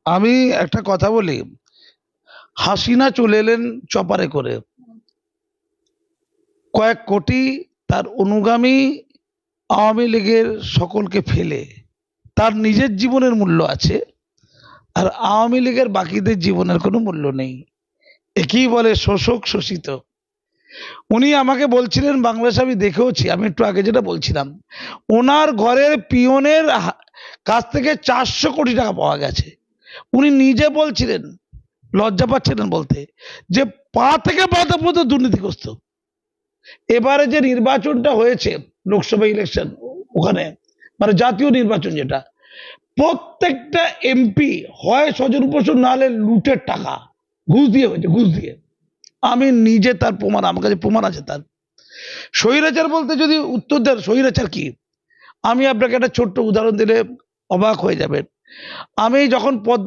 আমি একটা কথা বলি, হাসিনা চলে এলেন চপারে করে, কয়েক কোটি তার অনুগামী আওয়ামী লীগের সকলকে ফেলে। তার নিজের জীবনের মূল্য আছে, আর আওয়ামী লীগের বাকিদের জীবনের কোনো মূল্য নেই। একেই বলে শোষক শোষিত। উনি আমাকে বলছিলেন, বাংলাদেশ আমি দেখেওছি, আমি একটু আগে যেটা বলছিলাম, ওনার ঘরের পিয়নের কাছ থেকে 400 কোটি টাকা পাওয়া গেছে। উনি নিজে বলছিলেন, লজ্জা পাচ্ছিলেন বলতে, যে পা থেকে মাথা পর্যন্ত দুর্নীতিগ্রস্ত। এবারে যে নির্বাচনটা হয়েছে, লোকসভা ইলেকশন, ওখানে মানে জাতীয় নির্বাচন, যেটা প্রত্যেকটা এমপি হয় স্বজন পোষণ, নাহলে লুটের টাকা ঘুষ দিয়ে হয়েছে, ঘুষ দিয়ে। আমি নিজে তার প্রমাণ, আমার কাছে প্রমাণ আছে তার। স্বৈরাচার বলতে যদি উত্তর দেন স্বৈরাচার কি, আমি আপনাকে একটা ছোট্ট উদাহরণ দিলে অবাক হয়ে যাবেন। আমি যখন পদ্মা